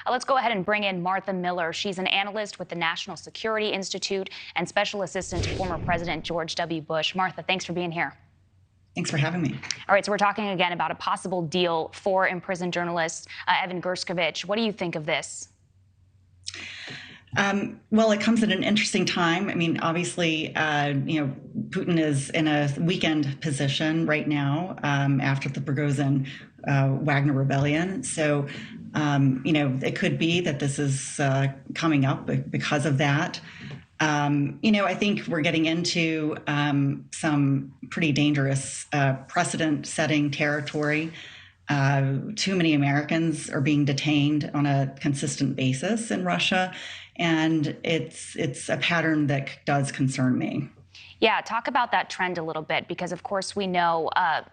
Let's go ahead and bring in Martha Miller. She's an analyst with the National Security Institute and special assistant to former President George W. Bush. Martha, thanks for being here. Thanks for having me. All right, so we're talking again about a possible deal for imprisoned journalist Evan Gershkovich. What do you think of this? Well, it comes at an interesting time. I mean, obviously, Putin is in a weakened position right now after the Prigozhin Wagner rebellion. So, it could be that this is coming up because of that. I think we're getting into some pretty dangerous precedent-setting territory. Too many Americans are being detained on a consistent basis in Russia, and it's a pattern that does concern me. Yeah, talk about that trend a little bit, because, of course, we know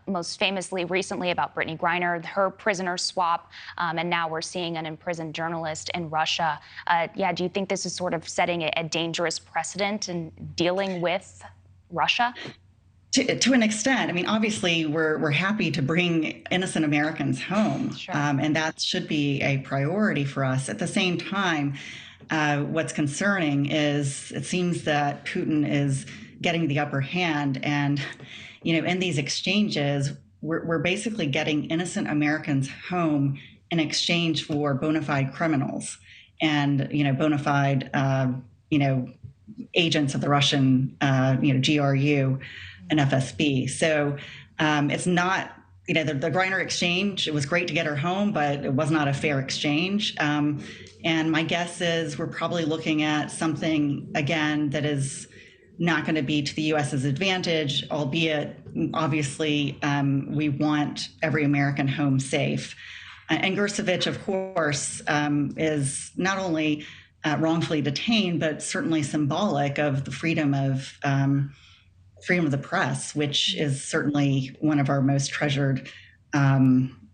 most famously recently about Brittany Griner, her prisoner swap, and now we're seeing an imprisoned journalist in Russia. Do you think this is sort of setting a dangerous precedent in dealing with Russia? To an extent. I mean, obviously, we're happy to bring innocent Americans home, sure. And that should be a priority for us. At the same time, what's concerning is it seems that Putin is getting the upper hand, and in these exchanges, we're basically getting innocent Americans home in exchange for bona fide criminals and bona fide agents of the Russian GRU and FSB. So it's not the Griner exchange. It was great to get her home, but it was not a fair exchange. And my guess is we're probably looking at something again that is not going to be to the U.S.'s advantage, albeit obviously we want every American home safe. And Gershkovich, of course, is not only wrongfully detained, but certainly symbolic of the freedom of the press, which is certainly one of our most treasured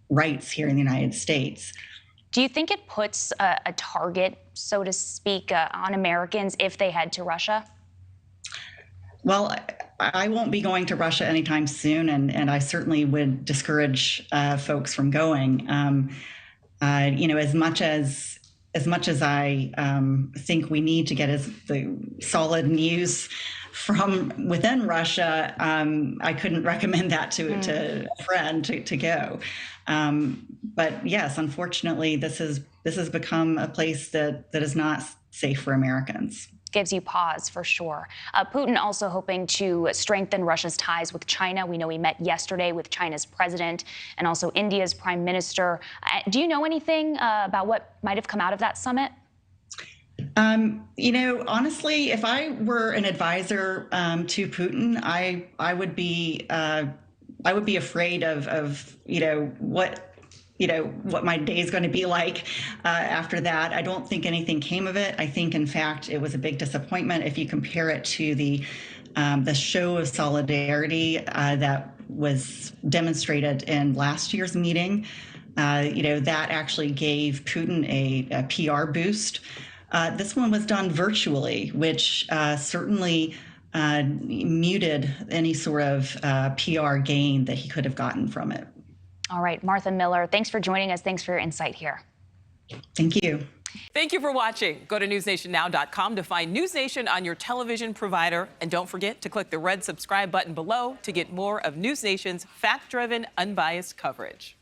rights here in the United States. Do you think it puts a target, so to speak, on Americans if they head to Russia? Well, I won't be going to Russia anytime soon, and I certainly would discourage folks from going. As much as I think we need to get the solid news from within Russia, I couldn't recommend that to a friend to go. But yes, unfortunately, this has become a place that is not safe for Americans. Gives you pause for sure. Putin also hoping to strengthen Russia's ties with China. We know he met yesterday with China's president and also India's prime minister. Do you know anything about what might have come out of that summit? Honestly, if I were an advisor to Putin, I would be afraid of what my day is going to be like after that. I don't think anything came of it. I think, in fact, it was a big disappointment if you compare it to the show of solidarity that was demonstrated in last year's meeting. That actually gave Putin a PR boost. This one was done virtually, which certainly muted any sort of PR gain that he could have gotten from it. All right, Martha Miller, thanks for joining us. Thanks for your insight here. Thank you. Thank you for watching. Go to newsnationnow.com to find News Nation on your television provider. And don't forget to click the red subscribe button below to get more of News Nation's fact-driven, unbiased coverage.